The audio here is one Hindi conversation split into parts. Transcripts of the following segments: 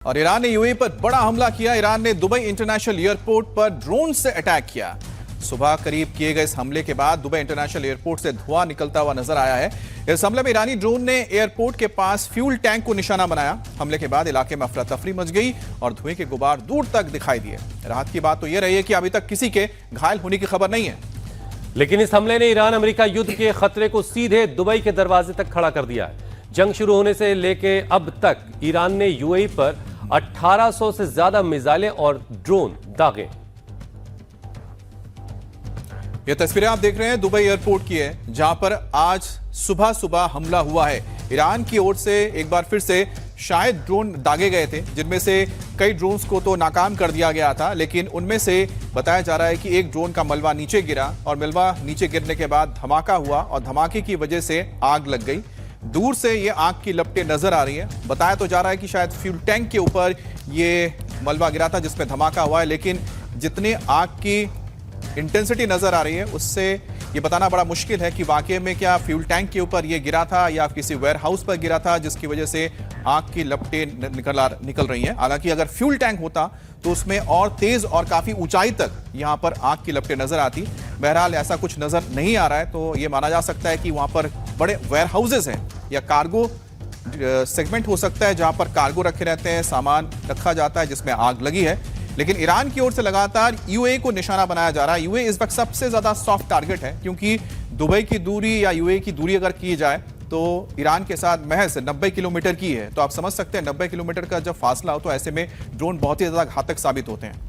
और ईरान ने यूएई पर बड़ा हमला किया। ईरान ने दुबई इंटरनेशनल एयरपोर्ट पर ड्रोन से अटैक किया। सुबह करीब किए गए इस हमले के बाद दुबई इंटरनेशनल एयरपोर्ट से धुआं निकलता हुआ नजर आया है। इस हमले में ईरानी ड्रोन ने एयरपोर्ट के पास फ्यूल टैंक को निशाना बनाया। हमले के बाद इलाके में अफरा तफरी मच गई और धुएं के गुबार दूर तक दिखाई दिए। राहत की बात तो यह रही है कि अभी तक किसी के घायल होने की खबर नहीं है। लेकिन इस हमले ने ईरान अमेरिका युद्ध के खतरे को सीधे दुबई के दरवाजे तक खड़ा कर दिया है। जंग शुरू होने से लेके अब तक ईरान ने यूएई पर 1800 से ज्यादा मिसाइलें और ड्रोन दागे। यह तस्वीरें आप देख रहे हैं दुबई एयरपोर्ट की है, जहां पर आज सुबह सुबह हमला हुआ है। ईरान की ओर से एक बार फिर से शायद ड्रोन दागे गए थे, जिनमें से कई ड्रोन्स को तो नाकाम कर दिया गया था, लेकिन उनमें से बताया जा रहा है कि एक ड्रोन का मलबा नीचे गिरा और मलबा नीचे गिरने के बाद धमाका हुआ और धमाके की वजह से आग लग गई। दूर से ये आग की लपटें नजर आ रही है। बताया तो जा रहा है कि शायद फ्यूल टैंक के ऊपर ये मलबा गिरा था जिसमें धमाका हुआ है, लेकिन जितनी आग की इंटेंसिटी नजर आ रही है उससे ये बताना बड़ा मुश्किल है कि वाकई में क्या फ्यूल टैंक के ऊपर ये गिरा था या किसी वेयर हाउस पर गिरा था, जिसकी वजह से आग की लपटें निकल रही हैं। हालांकि अगर फ्यूल टैंक होता तो उसमें और तेज और काफी ऊंचाई तक यहां पर आग की लपटें नजर आती। बहरहाल ऐसा कुछ नजर नहीं आ रहा है, तो ये माना जा सकता है कि वहां पर बड़े वेयर हाउसेज हैं या कार्गो सेगमेंट हो सकता है, जहां पर कार्गो रखे रहते हैं, सामान रखा जाता है, जिसमें आग लगी है। लेकिन ईरान की ओर से लगातार यूएई को निशाना बनाया जा रहा है। यूएई इस वक्त सबसे ज्यादा सॉफ्ट टारगेट है, क्योंकि दुबई की दूरी या यूएई की दूरी अगर की जाए तो ईरान के साथ महज 90 किलोमीटर की है। तो आप समझ सकते हैं 90 किलोमीटर का जब फासला हो तो ऐसे में ड्रोन बहुत ही ज्यादा घातक साबित होते हैं।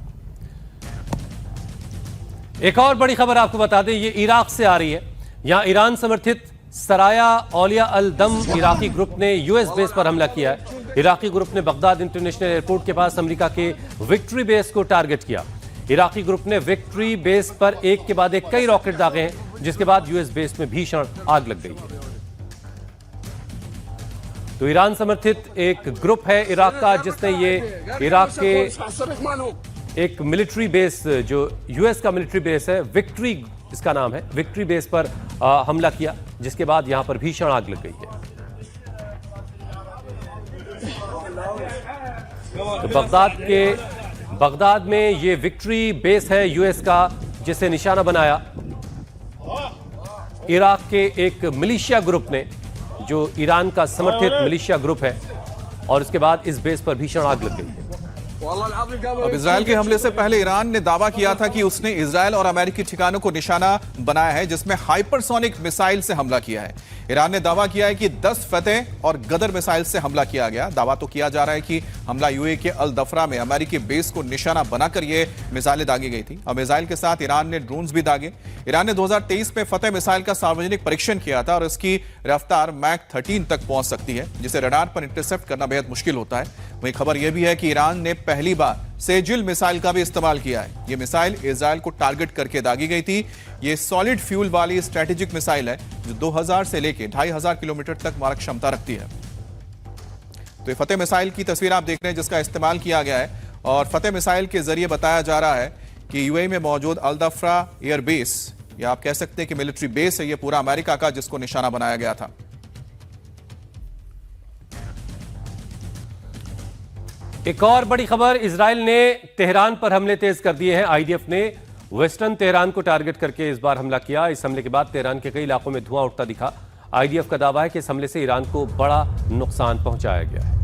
एक और बड़ी खबर आपको बता दें, ये इराक से आ रही है। यहां ईरान समर्थित सराया औलिया अल दम इराकी ग्रुप ने यूएस बेस पर हमला किया है। इराकी ग्रुप ने बगदाद इंटरनेशनल एयरपोर्ट के पास अमेरिका के विक्ट्री बेस को टारगेट किया। इराकी ग्रुप ने विक्ट्री बेस पर एक के बाद एक कई रॉकेट दागे हैं, जिसके बाद यूएस बेस में भीषण आग लग गई है। तो ईरान समर्थित एक ग्रुप है इराक का, जिसने ये इराक के एक मिलिट्री बेस, जो यूएस का मिलिट्री बेस है, विक्ट्री इसका नाम है, विक्ट्री बेस पर हमला किया, जिसके बाद यहां पर भीषण आग लग गई है। तो बगदाद में ये विक्ट्री बेस है यूएस का, जिसे निशाना बनाया इराक के एक मिलिशिया ग्रुप ने, जो ईरान का समर्थित मिलिशिया ग्रुप है, और उसके बाद इस बेस पर भीषण आग लग गई है। अब इजराइल के हमले से पहले ईरान ने दावा किया था कि उसने इजराइल और अमेरिकी ठिकानों को निशाना बनाया है, जिसमें हाइपरसोनिक मिसाइल से हमला किया है। ईरान ने दावा किया है कि 10 फतेह और गदर मिसाइल से हमला किया गया। दावा तो किया जा रहा है कि हमला यूएई के अल दफरा में अमेरिकी बेस को निशाना बनाकर यह मिसाइलें दागी गई थी। अब मिसाइल के साथ ईरान ने ड्रोन्स भी दागे। ईरान ने 2023 में फतेह मिसाइल का सार्वजनिक परीक्षण किया था और इसकी रफ्तार मैक 13 तक पहुंच सकती है, जिसे रडार पर इंटरसेप्ट करना बेहद मुश्किल होता है। वहीं खबर यह भी है कि ईरान ने पहली बार सेजिल मिसाइल का भी इस्तेमाल किया है। यह मिसाइल इजराइल को टारगेट करके दागी गई थी। यह सॉलिड फ्यूल वाली स्ट्रेटेजिक मिसाइल है, जो 2000 से लेकर 2500 किलोमीटर तक मारक क्षमता रखती है। तो ये फतेह मिसाइल की तस्वीर आप देख रहे हैं, जिसका इस्तेमाल किया गया है। और फतेह मिसाइल के जरिए बताया जा रहा है कि यूएई में मौजूद अल दफरा एयर बेस, या आप कह सकते हैं कि मिलिट्री बेस है, यह पूरा अमेरिका का, जिसको निशाना बनाया गया था। एक और बड़ी खबर, इजराइल ने तेहरान पर हमले तेज कर दिए हैं। आईडीएफ ने वेस्टर्न तेहरान को टारगेट करके इस बार हमला किया। इस हमले के बाद तेहरान के कई इलाकों में धुआं उठता दिखा। आईडीएफ का दावा है कि इस हमले से ईरान को बड़ा नुकसान पहुंचाया गया है।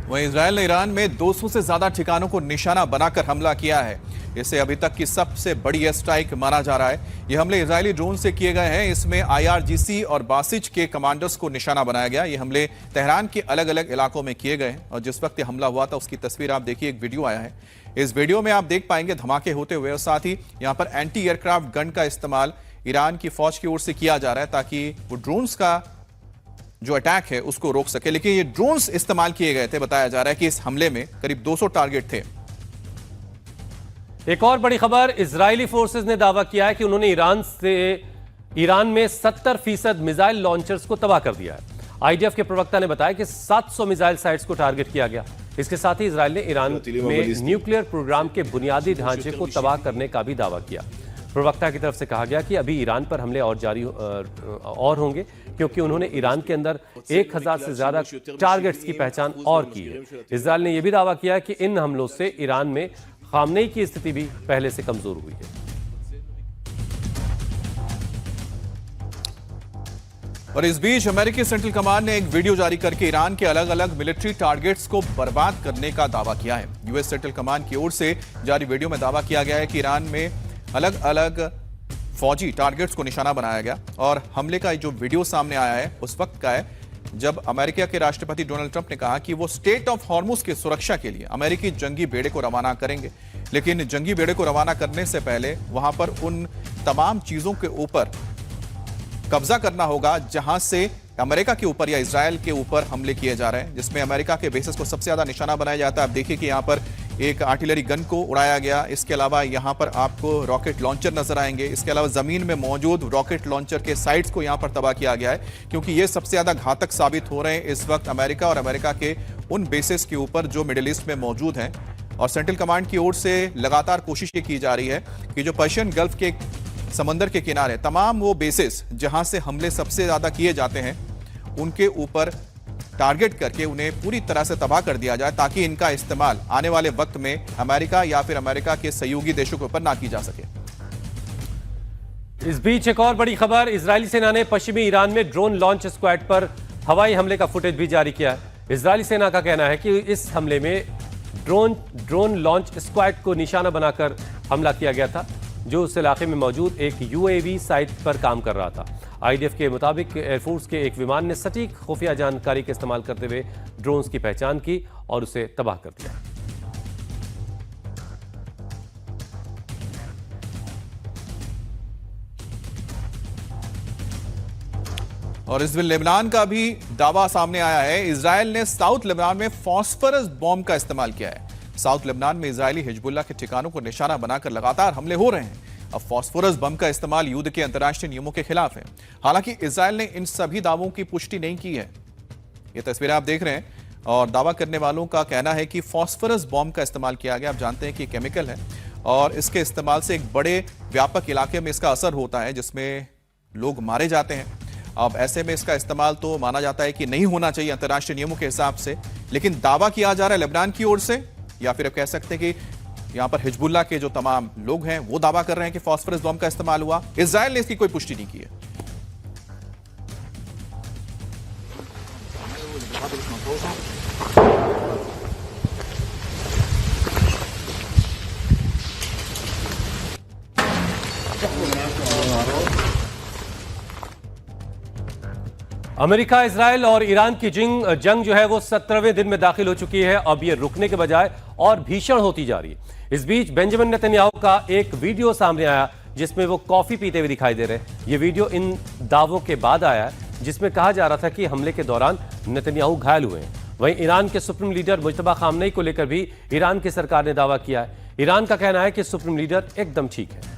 वहीं इजराइल ने ईरान में 200 से ज्यादा ठिकानों को निशाना बनाकर हमला किया है। इसे अभी तक की सबसे बड़ी एयर स्ट्राइक माना जा रहा है। ये हमले इजरायली ड्रोन से किए गए हैं। इसमें आईआरजीसी और बासिज के कमांडर्स को निशाना बनाया गया। ये हमले तेहरान के अलग अलग इलाकों में किए गए हैं और जिस वक्त हमला हुआ था उसकी तस्वीर आप देखिए, एक वीडियो आया है। इस वीडियो में आप देख पाएंगे धमाके होते हुए, और साथ ही यहां पर एंटी एयरक्राफ्ट गन का इस्तेमाल ईरान की फौज की ओर से किया जा रहा है, ताकि वो ड्रोन्स का जो अटैक है उसको रोक सके। लेकिन ये ड्रोन्स इस्तेमाल किए गए थे। बताया जा रहा है कि इस हमले में करीब 200 टारगेट थे। एक और बड़ी खबर, इजरायली फोर्सेस ने दावा किया है कि उन्होंने ईरान में 70% मिसाइल लॉन्चर्स को तबाह कर दिया है। आईडीएफ के प्रवक्ता ने बताया कि 700 मिसाइल साइट्स को टारगेट किया गया। इसके साथ ही इजरायल ने ईरान में न्यूक्लियर प्रोग्राम के बुनियादी ढांचे को तबाह करने का भी दावा किया। प्रवक्ता की तरफ से कहा गया कि अभी ईरान पर हमले और जारी और होंगे, क्योंकि उन्होंने ईरान के अंदर 1000 से ज्यादा टारगेट्स की पहचान और की है। इजरायल ने यह भी दावा किया कि इन हमलों से ईरान में खामनेई की स्थिति भी पहले से कमजोर हुई है। और इस बीच अमेरिकी सेंट्रल कमांड ने एक वीडियो जारी करके ईरान के अलग अलग मिलिट्री टारगेट्स को बर्बाद करने का दावा किया है। यूएस सेंट्रल कमांड की ओर से जारी वीडियो में दावा किया गया है कि ईरान में अलग अलग फौजी टारगेट्स को निशाना बनाया गया। और हमले का जो वीडियो सामने आया है उस वक्त का है जब अमेरिका के राष्ट्रपति डोनाल्ड ट्रंप ने कहा कि वो स्टेट ऑफ हॉर्मुज की सुरक्षा के लिए अमेरिकी जंगी बेड़े को रवाना करेंगे। लेकिन जंगी बेड़े को रवाना करने से पहले वहां पर उन तमाम चीजों के ऊपर कब्जा करना होगा जहां से अमेरिका के ऊपर या इजरायल के ऊपर हमले किए जा रहे हैं, जिसमें अमेरिका के बेसिस को सबसे ज्यादा निशाना बनाया जाता है। आप देखिए कि यहां पर एक आर्टिलरी गन को उड़ाया गया। इसके अलावा यहां पर आपको रॉकेट लॉन्चर नजर आएंगे। इसके अलावा जमीन में मौजूद रॉकेट लॉन्चर के साइट्स को यहां पर तबाह किया गया है, क्योंकि ये सबसे ज्यादा घातक साबित हो रहे हैं इस वक्त अमेरिका और अमेरिका के उन बेसिस के ऊपर जो मिडिल ईस्ट में मौजूद हैं। और सेंट्रल कमांड की ओर से लगातार कोशिश ये की जा रही है कि जो पर्शियन गल्फ के समंदर के किनारे तमाम वो बेसिस जहां से हमले सबसे ज्यादा किए जाते हैं उनके ऊपर टारगेट करके उन्हें पूरी तरह से तबाह कर दिया जाए, ताकि इनका इस्तेमाल आने वाले वक्त में अमेरिका या फिर अमेरिका के सहयोगी देशों के ऊपर ना की जा सके। इस बीच एक और बड़ी खबर, इजरायली सेना ने पश्चिमी ईरान में ड्रोन लॉन्च स्क्वाड पर हवाई हमले का फुटेज भी जारी किया है। इजरायली सेना का कहना है कि इस हमले में ड्रोन लॉन्च स्क्वाड को निशाना बनाकर हमला किया गया था, जो उस इलाके में मौजूद एक यूएवी साइट पर काम कर रहा था। आईडीएफ के मुताबिक एयरफोर्स के एक विमान ने सटीक खुफिया जानकारी का इस्तेमाल करते हुए ड्रोन्स की पहचान की और उसे तबाह कर दिया। और इस बीच लेबनान का भी दावा सामने आया है। इजरायल ने साउथ लेबनान में फास्फोरस बॉम्ब का इस्तेमाल किया है। साउथ लेबनान में इजरायली हिजबुल्लाह के ठिकानों को निशाना बनाकर लगातार हमले हो रहे हैं। अब फास्फोरस बम का इस्तेमाल युद्ध के अंतर्राष्ट्रीय नियमों के खिलाफ है। हालांकि इजरायल ने इन सभी दावों की पुष्टि नहीं की है। ये तस्वीरें आप देख रहे हैं और दावा करने वालों का कहना है कि फास्फोरस बॉम्ब का इस्तेमाल किया गया। आप जानते हैं कि केमिकल है और इसके इस्तेमाल से एक बड़े व्यापक इलाके में इसका असर होता है, जिसमें लोग मारे जाते हैं। अब ऐसे में इसका इस्तेमाल तो माना जाता है कि नहीं होना चाहिए अंतर्राष्ट्रीय नियमों के हिसाब से, लेकिन दावा किया जा रहा है लेबनान की ओर से, या फिर आप कह सकते हैं कि यहां पर हिजबुल्लाह के जो तमाम लोग हैं वो दावा कर रहे हैं कि फास्फोरस बम का इस्तेमाल हुआ। इजरायल ने इसकी कोई पुष्टि नहीं की है। अमेरिका, इजरायल और ईरान की जंग जो है वो 17वें दिन में दाखिल हो चुकी है। अब ये रुकने के बजाय और भीषण होती जा रही है। इस बीच बेंजामिन नेतन्याहू का एक वीडियो सामने आया जिसमें वो कॉफी पीते हुए दिखाई दे रहे हैं। ये वीडियो इन दावों के बाद आया है जिसमें कहा जा रहा था कि हमले के दौरान नेतन्याहू घायल हुए हैं। वहीं ईरान के सुप्रीम लीडर मुज्तबा खामनेई को लेकर भी ईरान की सरकार ने दावा किया है। ईरान का कहना है कि सुप्रीम लीडर एकदम ठीक है।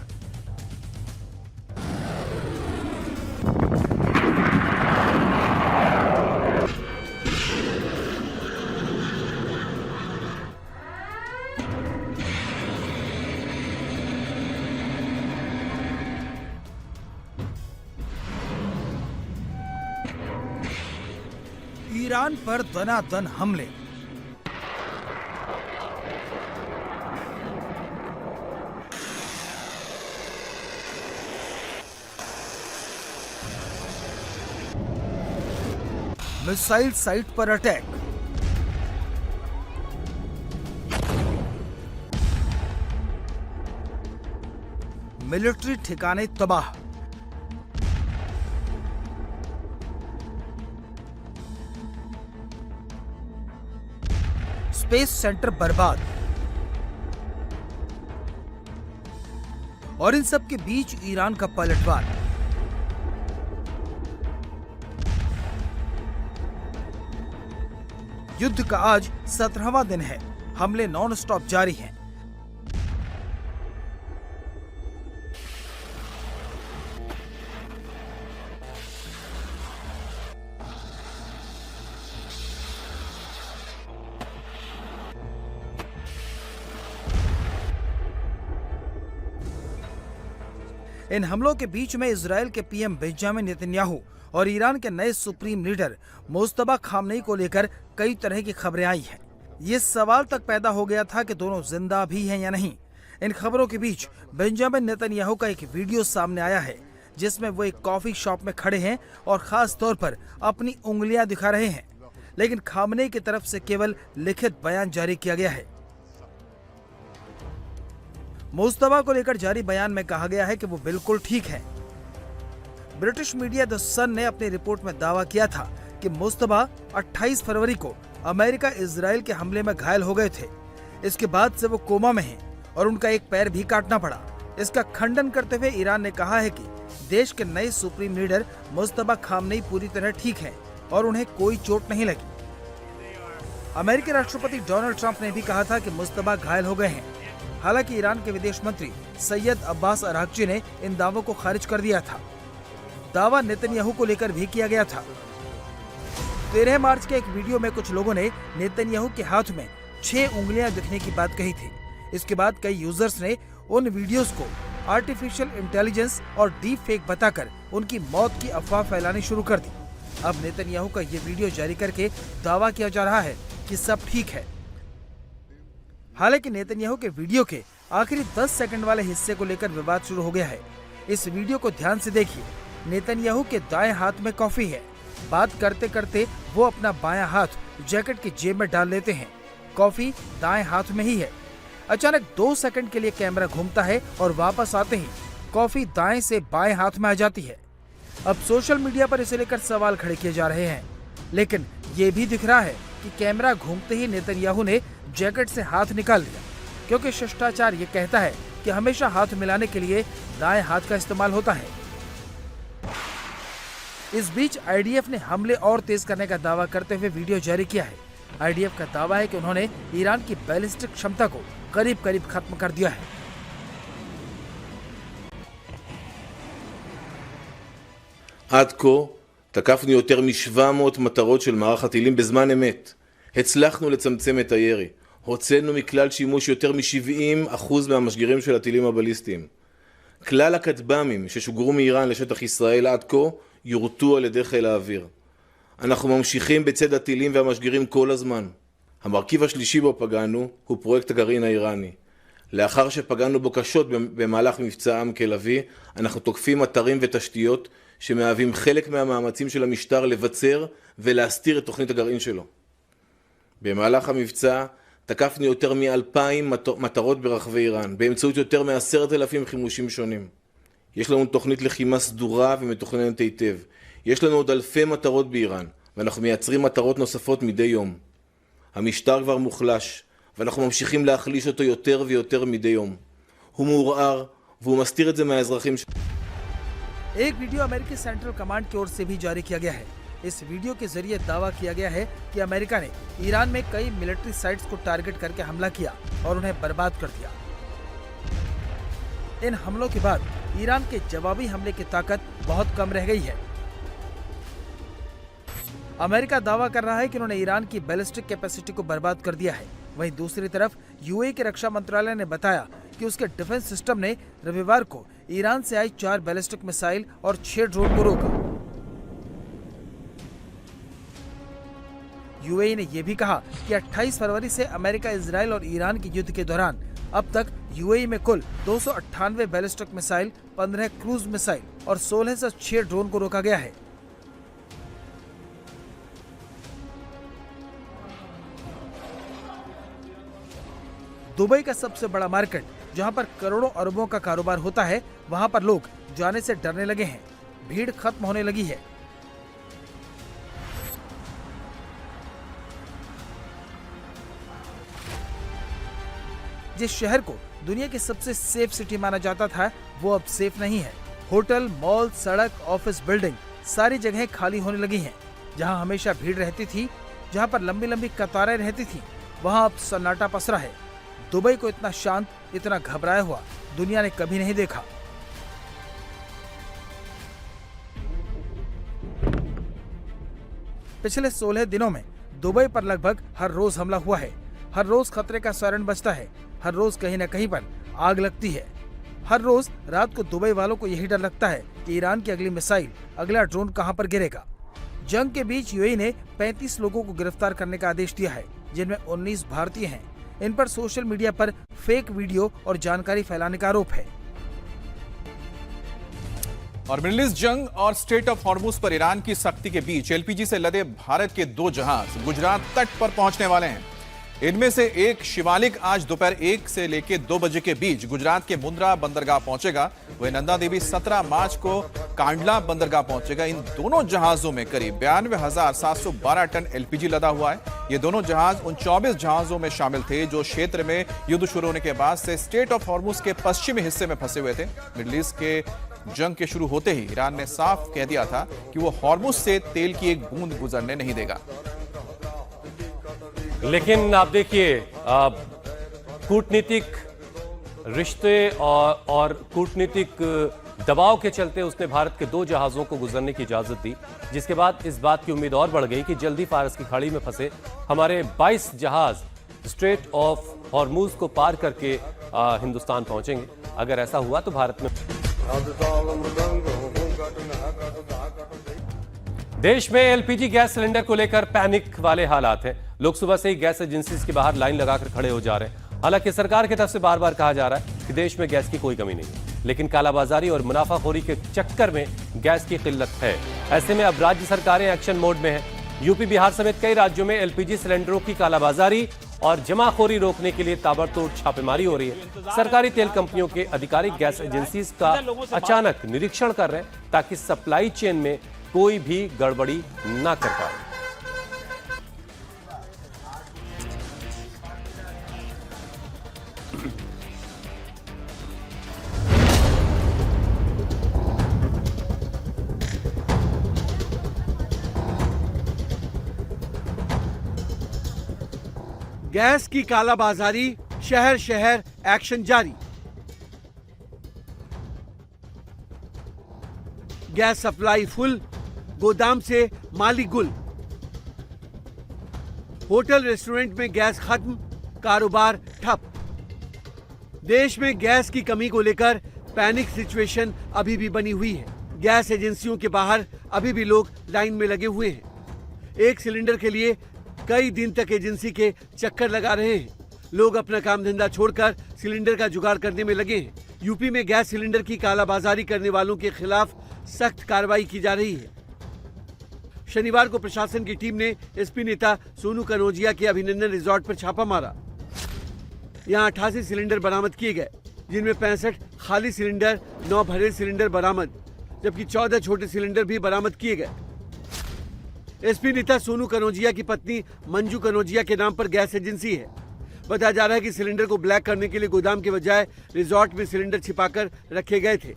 ईरान पर दनादन हमले। मिसाइल साइट पर अटैक। मिलिट्री ठिकाने तबाह। स्पेस सेंटर बर्बाद। और इन सब के बीच ईरान का पलटवार। युद्ध का आज 17वां दिन है। हमले नॉन स्टॉप जारी हैं। इन हमलों के बीच में इजराइल के पीएम बेंजामिन नेतन्याहू और ईरान के नए सुप्रीम लीडर मुस्तफा खामनेई को लेकर कई तरह की खबरें आई हैं। ये सवाल तक पैदा हो गया था कि दोनों जिंदा भी हैं या नहीं। इन खबरों के बीच बेंजामिन नेतन्याहू का एक वीडियो सामने आया है जिसमें वो एक कॉफी शॉप में खड़े हैं और खास तौर पर अपनी उंगलियां दिखा रहे हैं, लेकिन खामनेई की तरफ से केवल लिखित बयान जारी किया गया है। मुस्तफा को लेकर जारी बयान में कहा गया है कि वो बिल्कुल ठीक है। ब्रिटिश मीडिया द सन ने अपनी रिपोर्ट में दावा किया था कि मुस्तफा 28 फरवरी को अमेरिका इजराइल के हमले में घायल हो गए थे। इसके बाद से वो कोमा में हैं और उनका एक पैर भी काटना पड़ा। इसका खंडन करते हुए ईरान ने कहा है कि देश के नए सुप्रीम लीडर मुस्तफा खामनेई पूरी तरह ठीक हैं और उन्हें कोई चोट नहीं लगी। अमेरिकी राष्ट्रपति डोनाल्ड ट्रंप ने भी कहा था कि मुस्तफा घायल हो गए हैं। हालांकि ईरान के विदेश मंत्री सैयद अब्बास अरागची ने इन दावों को खारिज कर दिया था। दावा नेतन्याहू को लेकर भी किया गया था। 13 मार्च के एक वीडियो में कुछ लोगों ने नेतन्याहू के हाथ में 6 उंगलियां दिखने की बात कही थी। इसके बाद कई यूजर्स ने उन वीडियोस को आर्टिफिशियल इंटेलिजेंस और डीप फेक बताकर उनकी मौत की अफवाह फैलानी शुरू कर दी। अब नेतन्याहू का ये वीडियो जारी करके दावा किया जा रहा है कि सब ठीक है। हालांकि नेतन्याहू के वीडियो के आखिरी 10 सेकंड वाले हिस्से को लेकर विवाद शुरू हो गया है। इस वीडियो को ध्यान से देखिए। नेतन्याहू के दाएं हाथ में कॉफी है। बात करते करते वो अपना बायां हाथ जैकेट की जेब में डाल लेते हैं। कॉफी दाएं हाथ में ही है। अचानक 2 सेकंड के लिए कैमरा घूमता है और वापस आते ही कॉफी दाएं से बाएं हाथ में आ जाती है। अब सोशल मीडिया पर इसे लेकर सवाल खड़े किए जा रहे हैं, लेकिन ये भी दिख रहा है कि कैमरा घूमते ही नेतन्याहू ने जैकेट से हाथ निकाल लिया, क्योंकि शिष्टाचार ये कहता है कि हमेशा हाथ मिलाने के लिए दाएं हाथ का इस्तेमाल होता है। इस बीच आईडीएफ ने हमले और तेज करने का दावा करते हुए वीडियो जारी किया है। आईडीएफ का दावा है कि उन्होंने ईरान की बैलिस्टिक क्षमता को करीब करीब खत्म कर दिया है। עד כה תקפנו יותר מ-700 מטרות של מערך הטילים בזמן אמת. הצלחנו לצמצם את הירי. הוצאנו מכלל שימוש יותר מ-70% מהמשגרים של הטילים הבליסטיים. כלל הכטב"מים ששוגרו מאיראן לשטח ישראל עד כה יורטו על ידי חיל האוויר. אנחנו ממשיכים בצד הטילים והמשגרים כל הזמן. המרכיב השלישי בו פגענו הוא פרויקט הגרעין האיראני. לאחר שפגענו בו קשות במהלך מבצע עם כלבי, אנחנו תוקפים אתרים ותשתיות שמהווים חלק מהמאמצים של המשטר לבצר ולהסתיר את תוכנית הגרעין שלו. במהלך המבצע תקפנו יותר מ-2,000 מטרות ברחבי איראן, באמצעות יותר מ-10,000 חימושים שונים. יש לנו תוכנית לחימה סדורה ומתוכננת היטב. יש לנו עוד אלפי מטרות באיראן, ואנחנו מייצרים מטרות נוספות מדי יום. המשטר כבר מוחלש, ואנחנו ממשיכים להחליש אותו יותר ויותר מדי יום. הוא מעורער, והוא מסתיר את זה מהאזרחים. एक वीडियो अमेरिकी सेंट्रल कमांड की ओर से भी जारी किया गया है। इस वीडियो के जरिए दावा किया गया है कि अमेरिका ने ईरान में कई मिलिट्री साइट्स को टारगेट करके हमला किया और उन्हें बर्बाद कर दिया। इन हमलों के बाद ईरान के जवाबी हमले की ताकत बहुत कम रह गई है। अमेरिका दावा कर रहा है कि उन्होंने ईरान की बैलिस्टिक कैपेसिटी को बर्बाद कर दिया है। वहीं दूसरी तरफ यूएई के रक्षा मंत्रालय ने बताया कि उसके डिफेंस सिस्टम ने रविवार को ईरान से आई 4 बैलिस्टिक मिसाइल और 6 ड्रोन को रोका। यूएई ने यह भी कहा कि 28 फरवरी से अमेरिका, इजराइल और ईरान के युद्ध के दौरान अब तक यूएई में कुल 298 बैलिस्टिक मिसाइल, 15 क्रूज मिसाइल और 16 से 6 ड्रोन को रोका गया है। दुबई का सबसे बड़ा मार्केट, जहां पर करोड़ों अरबों का कारोबार होता है, वहां पर लोग जाने से डरने लगे हैं। भीड़ खत्म होने लगी है। जिस शहर को दुनिया की सबसे सेफ सिटी माना जाता था, वो अब सेफ नहीं है। होटल, मॉल, सड़क, ऑफिस बिल्डिंग सारी जगह खाली होने लगी हैं। जहां हमेशा भीड़ रहती थी, जहां पर लंबी लंबी कतारें रहती थी, वहां अब सन्नाटा पसरा है। दुबई को इतना शांत, इतना घबराया हुआ दुनिया ने कभी नहीं देखा। पिछले 16 दिनों में दुबई पर लगभग हर रोज हमला हुआ है। हर रोज खतरे का सायरन बजता है। हर रोज कहीं न कहीं पर आग लगती है। हर रोज रात को दुबई वालों को यही डर लगता है कि ईरान की अगली मिसाइल, अगला ड्रोन कहां पर गिरेगा। जंग के बीच यूएई ने 35 लोगों को गिरफ्तार करने का आदेश दिया है, जिनमें 19 भारतीय हैं। इन पर सोशल मीडिया पर फेक वीडियो और जानकारी फैलाने का आरोप है। और मिडिल ईस्ट जंग और स्ट्रेट ऑफ हॉर्मुज पर ईरान की सख्ती के बीच एलपीजी से लदे भारत के 2 जहाज गुजरात तट पर पहुंचने वाले हैं। इनमें से एक शिवालिक आज दोपहर 1 से लेकर 2 बजे के बीच गुजरात के मुंद्रा बंदरगाह पहुंचेगा। वही नंदा देवी 17 मार्च को कांडला बंदरगाह पहुंचेगा। इन दोनों जहाजों में करीब 92,712 टन एलपीजी लदा हुआ है। ये दोनों जहाज उन 24 जहाजों में शामिल थे जो क्षेत्र में युद्ध शुरू होने के बाद से स्ट्रेट ऑफ हॉर्मुज के पश्चिमी हिस्से में फंसे हुए थे। मिडिल ईस्ट के जंग के शुरू होते ही ईरान ने साफ कह दिया था कि वो हॉर्मुज से तेल की एक बूंद गुजरने नहीं देगा। लेकिन आप देखिए, कूटनीतिक रिश्ते और कूटनीतिक दबाव के चलते उसने भारत के 2 जहाजों को गुजरने की इजाजत दी, जिसके बाद इस बात की उम्मीद और बढ़ गई कि जल्दी फारस की खाड़ी में फंसे हमारे 22 जहाज स्ट्रेट ऑफ हॉर्मुज को पार करके हिंदुस्तान पहुंचेंगे। अगर ऐसा हुआ तो भारत में देश में एलपीजी गैस सिलेंडर को लेकर पैनिक वाले हालात हैं। लोग सुबह से ही गैस एजेंसीज के बाहर लाइन लगाकर खड़े हो जा रहे हैं। हालांकि सरकार की तरफ से बार बार कहा जा रहा है कि देश में गैस की कोई कमी नहीं है, लेकिन कालाबाजारी और मुनाफाखोरी के चक्कर में गैस की किल्लत है। ऐसे में अब राज्य सरकारें एक्शन मोड में हैं। यूपी, बिहार समेत कई राज्यों में एलपीजी सिलेंडरों की कालाबाजारी और जमाखोरी रोकने के लिए ताबड़तोड़ छापेमारी हो रही है। सरकारी तेल कंपनियों के अधिकारी गैस एजेंसीज का अचानक निरीक्षण कर रहे हैं ताकि सप्लाई चेन में कोई भी गड़बड़ी ना कर पाए। गैस की कालाबाजारी, शहर शहर एक्शन जारी। गैस सप्लाई फुल, गोदाम से माली गुल। होटल रेस्टोरेंट में गैस खत्म, कारोबार ठप। देश में गैस की कमी को लेकर पैनिक सिचुएशन अभी भी बनी हुई है। गैस एजेंसियों के बाहर अभी भी लोग लाइन में लगे हुए हैं। एक सिलेंडर के लिए कई दिन तक एजेंसी के चक्कर लगा रहे हैं। लोग अपना काम धंधा छोड़कर सिलेंडर का जुगाड़ करने में लगे हैं। यूपी में गैस सिलेंडर की कालाबाजारी करने वालों के खिलाफ सख्त कार्रवाई की जा रही है। शनिवार को प्रशासन की टीम ने एसपी नेता सोनू कनौजिया के अभिनंदन रिजॉर्ट पर छापा मारा। यहां 88 सिलेंडर बरामद किए गए, जिनमें 65 खाली सिलेंडर, 9 भरे सिलेंडर बरामद, जबकि 14 छोटे सिलेंडर भी बरामद किए गए। एसपी नेता सोनू कनौजिया की पत्नी मंजू कनौजिया के नाम पर गैस एजेंसी है। बताया जा रहा है कि सिलेंडर को ब्लैक करने के लिए गोदाम के बजाय रिजॉर्ट में सिलेंडर छिपाकर रखे गए थे।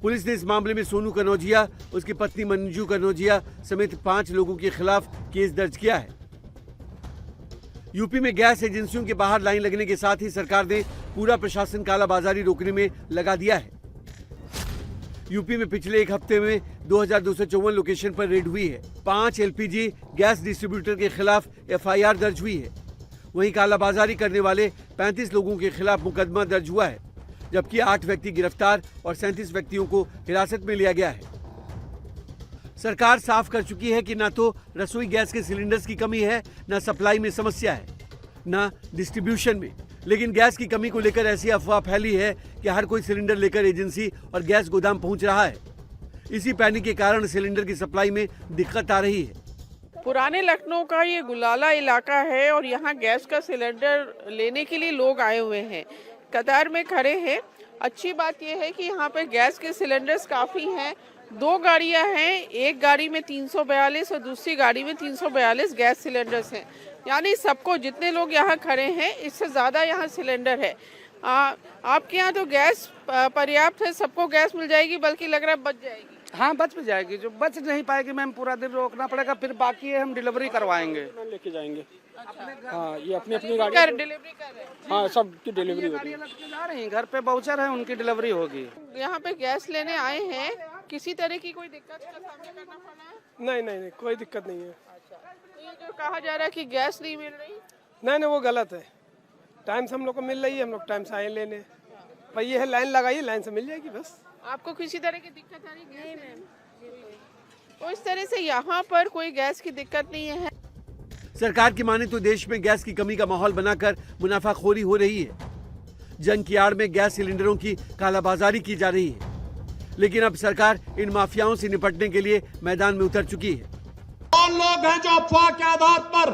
पुलिस ने इस मामले में सोनू कनौजिया, उसकी पत्नी मंजू कनौजिया समेत 5 लोगों के खिलाफ केस दर्ज किया है। यूपी में गैस एजेंसियों के बाहर लाइन लगने के साथ ही सरकार ने पूरा प्रशासन कालाबाजारी रोकने में लगा दिया है। यूपी में पिछले एक हफ्ते में 2254 लोकेशन पर रेड हुई है। 5 एलपीजी गैस डिस्ट्रीब्यूटर के खिलाफ एफआईआर दर्ज हुई है। वहीं कालाबाजारी करने वाले 35 लोगों के खिलाफ मुकदमा दर्ज हुआ है, जबकि 8 व्यक्ति गिरफ्तार और 37 व्यक्तियों को हिरासत में लिया गया है। सरकार साफ कर चुकी है कि न तो रसोई गैस के सिलेंडर्स की कमी है, न सप्लाई में समस्या है, न डिस्ट्रीब्यूशन में। लेकिन गैस की कमी को लेकर ऐसी अफवाह फैली है कि हर कोई सिलेंडर लेकर एजेंसी और गैस गोदाम पहुंच रहा है। इसी पैनिक के कारण सिलेंडर की सप्लाई में दिक्कत आ रही है। पुराने लखनऊ का ये गुलाला इलाका है और यहाँ गैस का सिलेंडर लेने के लिए लोग आए हुए हैं, कतार में खड़े हैं। अच्छी बात यह है कि यहाँ पे गैस के सिलेंडर्स काफ़ी हैं। 2 गाड़ियाँ हैं, एक गाड़ी में 342 और दूसरी गाड़ी में 342 गैस सिलेंडर्स हैं। यानी सबको, जितने लोग यहाँ खड़े हैं इससे ज़्यादा यहाँ सिलेंडर है। आपके यहाँ तो गैस पर्याप्त है, सबको गैस मिल जाएगी, बल्कि लग रहा है बच जाएगी। हाँ, बच भी जाएगी। जो बच नहीं पाएगी मैम, पूरा दिन रोकना पड़ेगा। फिर बाकी है हम डिलीवरी करवाएंगे, लेके जाएंगे। अच्छा। हाँ, ये अपनी अपनी गाड़ी डिलीवरी कर रहे हैं। हाँ, सब की डिलीवरी होगी। जा रही हैं, घर पे बाउचर है, उनकी डिलीवरी होगी। यहाँ पे गैस लेने आए हैं, किसी तरह की कोई दिक्कत का सामना करना पड़ा है? नहीं, कोई दिक्कत नहीं है। तो ये जो कहा जा रहा है कि गैस नहीं मिल रही, नहीं, वो गलत है। टाइम से हम लोग को मिल रही है, हम लोग टाइम से आए लेने। भाई ये है लाइन लगाइए, लाइन से मिल जाएगी बस। आपको किसी तरह की दिक्कत आ रही है? नहीं मैम, तो इस तरह से यहाँ पर कोई गैस की दिक्कत नहीं है। सरकार की माने तो देश में गैस की कमी का माहौल बनाकर मुनाफाखोरी हो रही है। जंग की आड़ में गैस सिलेंडरों की कालाबाजारी की जा रही है, लेकिन अब सरकार इन माफियाओं से निपटने के लिए मैदान में उतर चुकी है। कौन लोग हैं जो अफवाह के आधार पर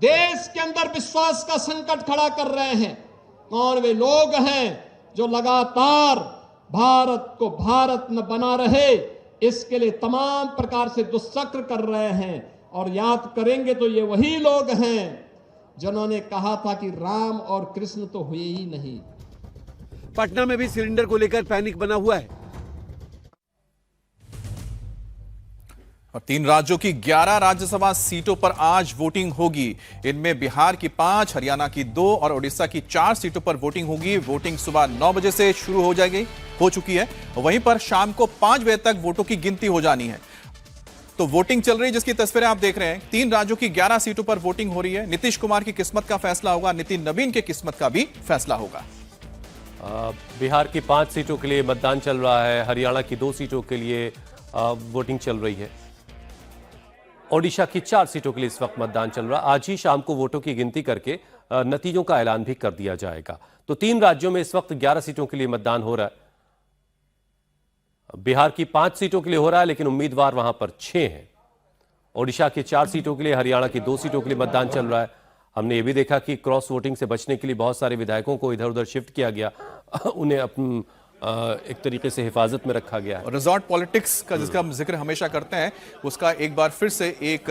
देश के अंदर विश्वास का संकट खड़ा कर रहे हैं? कौन वे लोग हैं जो लगातार भारत को भारत न बना रहे इसके लिए तमाम प्रकार से दुष्चक्र कर रहे हैं? और याद करेंगे तो ये वही लोग हैं जिन्होंने कहा था कि राम और कृष्ण तो हुए ही नहीं। पटना में भी सिलेंडर को लेकर पैनिक बना हुआ है। और 3 राज्यों की 11 राज्यसभा सीटों पर आज वोटिंग होगी। इनमें बिहार की 5, हरियाणा की 2 और ओडिशा की 4 सीटों पर वोटिंग होगी। वोटिंग सुबह 9 बजे से शुरू हो चुकी है। वहीं पर शाम को 5 बजे तक वोटों की गिनती हो जानी है। तो वोटिंग चल रही है, जिसकी तस्वीरें आप देख रहे हैं। 3 राज्यों की 11 सीटों पर वोटिंग हो रही है। नीतीश कुमार की किस्मत का फैसला होगा, नितिन नवीन की किस्मत का भी फैसला होगा। बिहार की 5 सीटों के लिए मतदान चल रहा है, हरियाणा की 2 सीटों के लिए वोटिंग चल रही है, ओडिशा की 4 सीटों के लिए इस वक्त मतदान चल रहा है। आज ही शाम को वोटों की गिनती करके नतीजों का ऐलान भी कर दिया जाएगा। तो 3 राज्यों में इस वक्त 11 सीटों के लिए मतदान हो रहा है। बिहार की 5 सीटों के लिए हो रहा है, लेकिन उम्मीदवार वहां पर 6 हैं। ओडिशा की 4 सीटों के लिए, हरियाणा की 2 सीटों के लिए मतदान चल रहा है। हमने ये भी देखा कि क्रॉस वोटिंग से बचने के लिए बहुत सारे विधायकों को इधर उधर शिफ्ट किया गया, उन्हें एक तरीके से हिफाजत में रखा गया है। रिजॉर्ट पॉलिटिक्स का जिसका हम जिक्र हमेशा करते हैं, उसका एक बार फिर से एक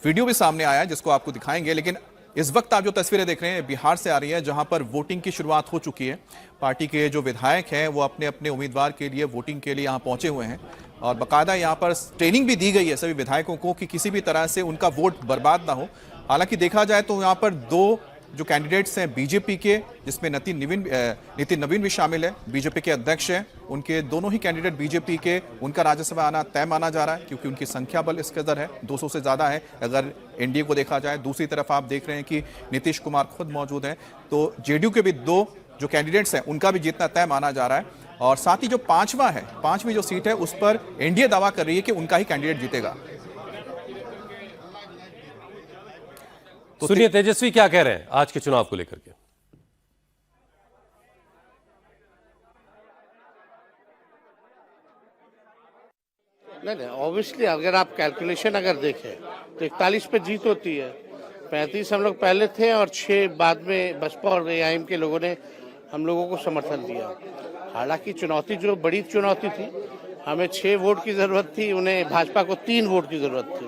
वीडियो भी सामने आया है, जिसको आपको दिखाएंगे। लेकिन इस वक्त आप जो तस्वीरें देख रहे हैं बिहार से आ रही है, जहां पर वोटिंग की शुरुआत हो चुकी है। पार्टी के जो विधायक हैं वो अपने अपने उम्मीदवार के लिए वोटिंग के लिए यहां पहुंचे हुए हैं और बाकायदा यहां पर ट्रेनिंग भी दी गई है सभी विधायकों को कि किसी भी तरह से उनका वोट बर्बाद ना हो। हालांकि देखा जाए तो यहां पर 2 जो कैंडिडेट्स हैं बीजेपी के, जिसमें नितिन नवीन भी शामिल है, बीजेपी के अध्यक्ष हैं। उनके दोनों ही कैंडिडेट बीजेपी के, उनका राज्यसभा आना तय माना जा रहा है क्योंकि उनकी संख्या बल इस कदर है, 200 से ज्यादा है अगर एनडीए को देखा जाए। दूसरी तरफ आप देख रहे हैं कि नीतीश कुमार खुद मौजूद हैं, तो जेडीयू के भी 2 जो कैंडिडेट्स हैं उनका भी जीतना तय माना जा रहा है। और साथ ही जो 5वीं जो सीट है उस पर एनडीए दावा कर रही है कि उनका ही कैंडिडेट जीतेगा। तो सुनिए तेजस्वी क्या कह रहे हैं आज के चुनाव को लेकर के। नहीं, ऑब्वियसली अगर आप कैलकुलेशन अगर देखें तो 41 पे जीत होती है। 35 हम लोग पहले थे और 6 बाद में बसपा और एआईएम के लोगों ने हम लोगों को समर्थन दिया। हालांकि चुनौती जो बड़ी चुनौती थी, हमें 6 वोट की जरूरत थी, उन्हें भाजपा को 3 वोट की जरूरत थी।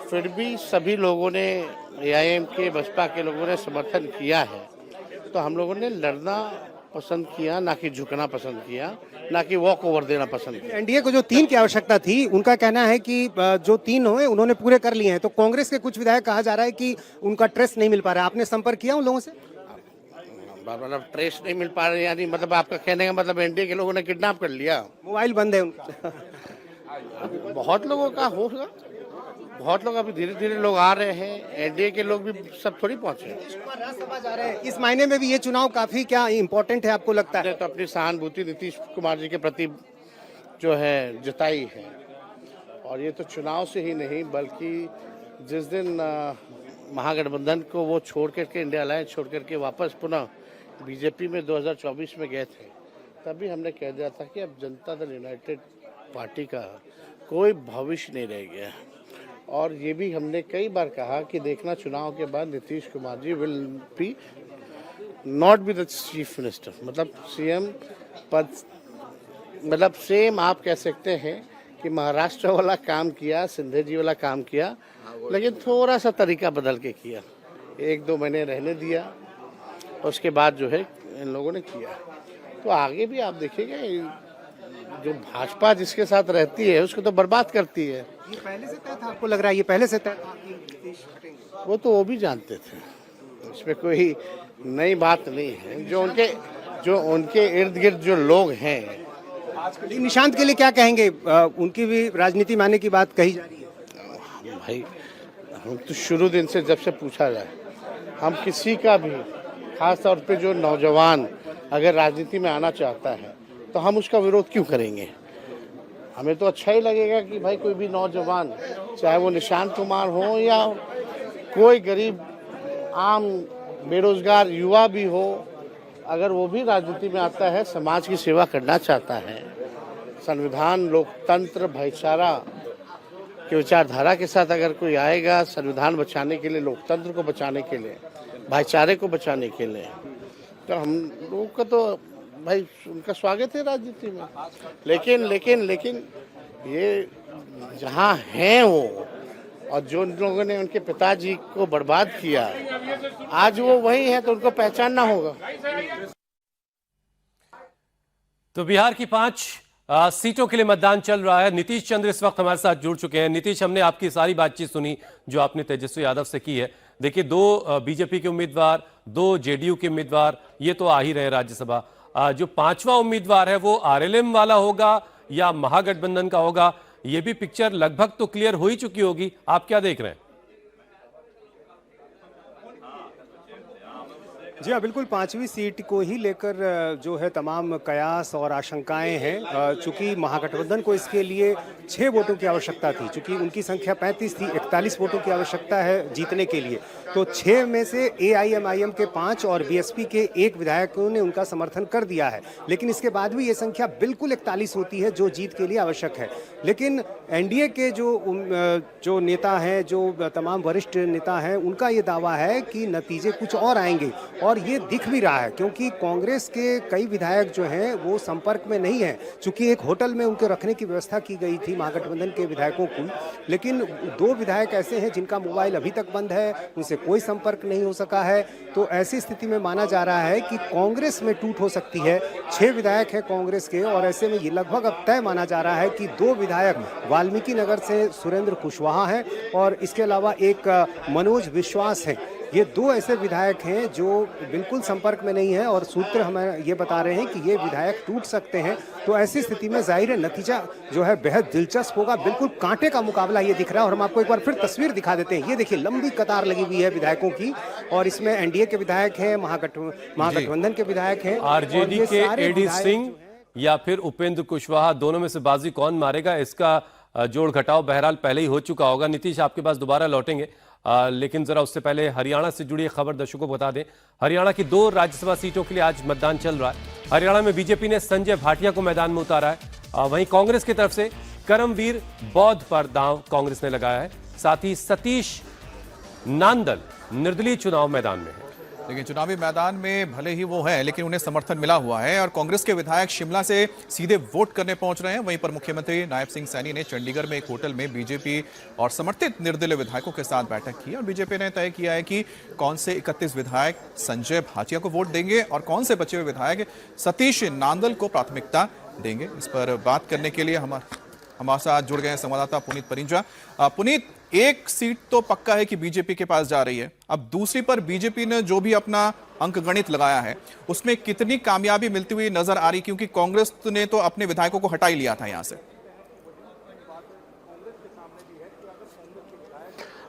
फिर भी सभी लोगों ने, एआईएम के, बसपा के लोगों ने समर्थन किया है। तो हम लोगों ने लड़ना पसंद किया, ना कि झुकना पसंद किया, ना कि वॉक ओवर देना पसंद किया। एनडीए को जो 3 की आवश्यकता थी, उनका कहना है कि जो 3 हुए उन्होंने पूरे कर लिए हैं। तो कांग्रेस के कुछ विधायक कहा जा रहा है कि उनका ट्रेस नहीं मिल पा रहा है। आपने संपर्क किया उन लोगों से? मतलब ट्रेस नहीं मिल पा रहे यानी मतलब आपका कहने का मतलब एनडीए के लोगों ने किडनैप कर लिया, मोबाइल बंद है उनका। बहुत लोगों का होगा, बहुत लोग अभी धीरे धीरे लोग आ रहे हैं। एनडीए के लोग भी सब थोड़ी पहुंचे हैं। राज्यसभा जा रहे हैं, इस महीने में भी ये चुनाव काफी क्या इम्पोर्टेंट है आपको लगता है? तो अपनी सहानुभूति नीतीश कुमार जी के प्रति जो है जताई है, और ये तो चुनाव से ही नहीं बल्कि जिस दिन महागठबंधन को वो छोड़ करके, इंडिया अलायंस छोड़ करके वापस पुनः बीजेपी में 2024 में गए थे, तभी हमने कह दिया था कि अब जनता दल यूनाइटेड पार्टी का कोई भविष्य नहीं रह गया। और ये भी हमने कई बार कहा कि देखना चुनाव के बाद Nitish Kumar ji will be not be the chief minister, मतलब सीएम पद, मतलब सेम आप कह सकते हैं कि महाराष्ट्र वाला काम किया, सिंधे जी वाला काम किया, लेकिन थोड़ा सा तरीका बदल के किया। 1-2 महीने रहने दिया, उसके बाद जो है इन लोगों ने किया। तो आगे भी आप देखिएगा, जो भाजपा जिसके साथ रहती है उसको तो बर्बाद करती है। ये पहले से तय था, आपको लग रहा है ये पहले से तय था कि नीतीश हटेंगे? वो तो वो भी जानते थे, इसमें कोई नई बात नहीं है। जो उनके इर्द गिर्द जो लोग हैं, निशांत के लिए क्या कहेंगे? उनकी भी राजनीति में आने की बात कही जा रही है। भाई हम तो शुरू दिन से जब से पूछा जाए, हम किसी का भी, खास तौर पे जो नौजवान अगर राजनीति में आना चाहता है तो हम उसका विरोध क्यों करेंगे। हमें तो अच्छा ही लगेगा कि भाई कोई भी नौजवान, चाहे वो निशांत कुमार हो या कोई गरीब आम बेरोजगार युवा भी हो, अगर वो भी राजनीति में आता है, समाज की सेवा करना चाहता है, संविधान, लोकतंत्र, भाईचारा की विचारधारा के साथ अगर कोई आएगा, संविधान बचाने के लिए, लोकतंत्र को बचाने के लिए, भाईचारे को बचाने के लिए, तो हम लोगों का तो भाई उनका स्वागत है राजनीति में। लेकिन ये जहाँ हैं वो, और जो लोगों ने उनके पिताजी को बर्बाद किया, आज वो वही है, तो उनको पहचानना होगा। तो बिहार की 5 सीटों के लिए मतदान चल रहा है। नीतीश चंद्र इस वक्त हमारे साथ जुड़ चुके हैं। नीतीश, हमने आपकी सारी बातचीत सुनी जो आपने तेजस्वी यादव से की है। देखिए, 2 बीजेपी के उम्मीदवार, 2 जेडीयू के उम्मीदवार, ये तो आ ही रहे राज्यसभा। जो 5वां उम्मीदवार है वो आरएलएम वाला होगा या महागठबंधन का होगा, ये भी पिक्चर लगभग तो क्लियर हो ही चुकी होगी। आप क्या देख रहे हैं? जी हाँ, बिल्कुल 5वीं सीट को ही लेकर जो है तमाम कयास और आशंकाएं हैं। चूंकि महागठबंधन को इसके लिए 6 वोटों की आवश्यकता थी, चूंकि उनकी संख्या 35 थी, 41 वोटों की आवश्यकता है जीतने के लिए। तो 6 में से एआईएमआईएम के 5 और बीएसपी के 1 विधायकों ने उनका समर्थन कर दिया है, लेकिन इसके बाद भी ये संख्या बिल्कुल 41 होती है जो जीत के लिए आवश्यक है। लेकिन एनडीए के जो नेता हैं, जो तमाम वरिष्ठ नेता हैं, उनका ये दावा है कि नतीजे कुछ और आएंगे, और ये दिख भी रहा है, क्योंकि कांग्रेस के कई विधायक जो हैं वो संपर्क में नहीं हैं। चूंकि एक होटल में उनके रखने की व्यवस्था की गई थी महागठबंधन के विधायकों को, लेकिन 2 विधायक ऐसे हैं जिनका मोबाइल अभी तक बंद है, उनसे कोई संपर्क नहीं हो सका है। तो ऐसी स्थिति में माना जा रहा है कि कांग्रेस में टूट हो सकती है। 6 विधायक हैं कांग्रेस के, और ऐसे में ये लगभग अब तय माना जा रहा है कि 2 विधायक वाल्मीकि नगर से सुरेंद्र कुशवाहा हैं, और इसके अलावा एक मनोज विश्वास है। ये 2 ऐसे विधायक हैं जो बिल्कुल संपर्क में नहीं है, और सूत्र हमें ये बता रहे हैं कि ये विधायक टूट सकते हैं। तो ऐसी स्थिति में जाहिर है नतीजा जो है बेहद दिलचस्प होगा। बिल्कुल कांटे का मुकाबला ये दिख रहा है, और हम आपको एक बार फिर तस्वीर दिखा देते हैं। ये देखिए, लंबी कतार लगी हुई है विधायकों की, और इसमें एनडीए के विधायक हैं, महागठबंधन के विधायक हैं, आरजेडी के एडी सिंह या फिर उपेंद्र कुशवाहा, दोनों में से बाजी कौन मारेगा, इसका जोड़ घटाव बहरहाल पहले ही हो चुका होगा। नीतीश, आपके पास दोबारा लौटेंगे, लेकिन जरा उससे पहले हरियाणा से जुड़ी खबर दर्शकों को बता दें। हरियाणा की 2 राज्यसभा सीटों के लिए आज मतदान चल रहा है। हरियाणा में बीजेपी ने संजय भाटिया को मैदान में उतारा है। वहीं कांग्रेस की तरफ से करमवीर बौद्ध पर दांव कांग्रेस ने लगाया है। साथ ही सतीश नांदल निर्दलीय चुनाव मैदान में है। लेकिन चुनावी मैदान में भले ही वो हैं, लेकिन उन्हें समर्थन मिला हुआ है, और कांग्रेस के विधायक शिमला से सीधे वोट करने पहुंच रहे हैं। वहीं पर मुख्यमंत्री नायब सिंह सैनी ने चंडीगढ़ में एक होटल में बीजेपी और समर्थित निर्दलीय विधायकों के साथ बैठक की, और बीजेपी ने तय किया है कि कौन से 31 विधायक संजय भाटिया को वोट देंगे और कौन से बचे हुए विधायक सतीश नांदल को प्राथमिकता देंगे। इस पर बात करने के लिए हमारे साथ जुड़ गए हैं संवाददाता पुनीत परिंजा। पुनीत, एक सीट तो पक्का है कि बीजेपी के पास जा रही है, अब दूसरी पर बीजेपी ने जो भी अपना अंकगणित लगाया है उसमें कितनी कामयाबी मिलती हुई नजर आ रही, क्योंकि कांग्रेस ने तो अपने विधायकों को हटा ही लिया था यहां से।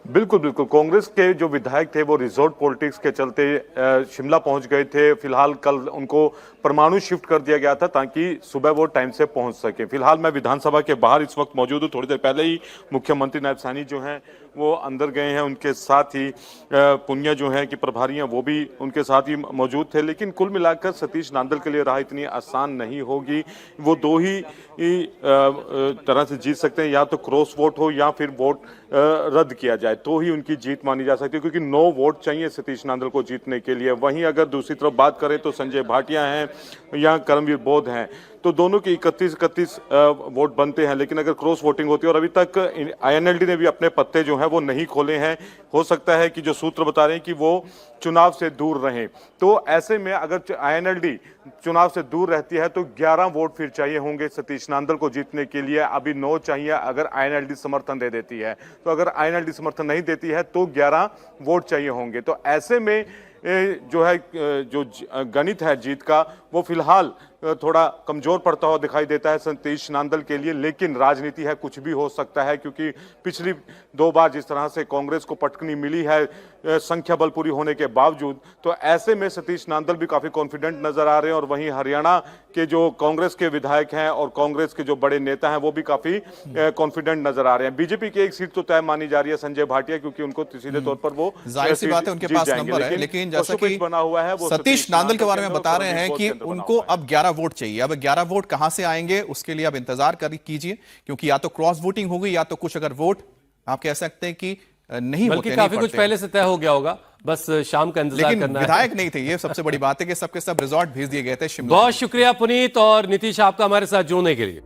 बिल्कुल बिल्कुल, कांग्रेस के जो विधायक थे वो रिजॉर्ट पॉलिटिक्स के चलते शिमला पहुंच गए थे। फिलहाल कल उनको परमाणु शिफ्ट कर दिया गया था ताकि सुबह वो टाइम से पहुंच सके। फिलहाल मैं विधानसभा के बाहर इस वक्त मौजूद हूं। थोड़ी देर पहले ही मुख्यमंत्री नायब सैनी जो हैं वो अंदर गए हैं, उनके साथ ही पुनिया जो है कि प्रभारी हैं वो भी उनके साथ ही मौजूद थे। लेकिन कुल मिलाकर सतीश नांदल के लिए राह इतनी आसान नहीं होगी। वो 2 ही तरह से जीत सकते हैं, या तो क्रॉस वोट हो या फिर वोट रद्द किया जाए, तो ही उनकी जीत मानी जा सकती है, क्योंकि 9 वोट चाहिए सतीश नांदल को जीतने के लिए। वहीं अगर दूसरी तरफ बात करें तो संजय भाटिया हैं या करमवीर बौद्ध हैं, तो दोनों के 31 वोट बनते हैं। लेकिन अगर क्रॉस वोटिंग होती है, और अभी तक आईएनएलडी ने भी अपने पत्ते जो हैं वो नहीं खोले हैं, हो सकता है कि जो सूत्र बता रहे हैं कि वो चुनाव से दूर रहें, तो ऐसे में अगर आईएनएलडी चुनाव से दूर रहती है तो 11 वोट फिर चाहिए होंगे सतीश नांदल को जीतने के लिए। अभी 9 चाहिए अगर आईएनएलडी समर्थन दे देती है, तो अगर आईएनएलडी समर्थन नहीं देती है तो 11 वोट चाहिए होंगे। तो ऐसे में जो है जो गणित है जीत का वो फिलहाल थोड़ा कमजोर पड़ता हुआ दिखाई देता है सतीश नांदल के लिए। लेकिन राजनीति है, कुछ भी हो सकता है, क्योंकि पिछली 2 बार जिस तरह से कांग्रेस को पटकनी मिली है संख्या बल पूरी होने के बावजूद, तो ऐसे में सतीश नांदल भी काफी कॉन्फिडेंट नजर आ रहे हैं। और वहीं हरियाणा के जो कांग्रेस के विधायक हैं और कांग्रेस के जो बड़े नेता हैं वो भी काफी कॉन्फिडेंट नजर आ रहे हैं। बीजेपी की एक सीट तो तय मानी जा रही है संजय भाटिया, क्योंकि उनको सीधे तौर पर वो जाहिर सी बात है उनके पास नंबर है, लेकिन जैसा कि बना हुआ है वो सतीश नांदल के बारे में बता रहे हैं कि उनको अब 11 वोट चाहिए। अब 11 वोट कहां से आएंगे उसके लिए अब इंतजार कीजिए, क्योंकि या तो क्रॉस वोटिंग होगी या तो कुछ अगर वोट आप कह सकते हैं कि नहीं बल्कि होते, काफी नहीं कुछ पहले से तय हो गया होगा, बस शाम का इंतजार लेकिन करना है। विधायक नहीं थे, ये सबसे बड़ी बात है कि सबके सब रिजॉर्ट भेज दिए गए थे शिमला। बहुत शुक्रिया पुनीत और नीतीश आपका हमारे साथ जुड़ने के लिए।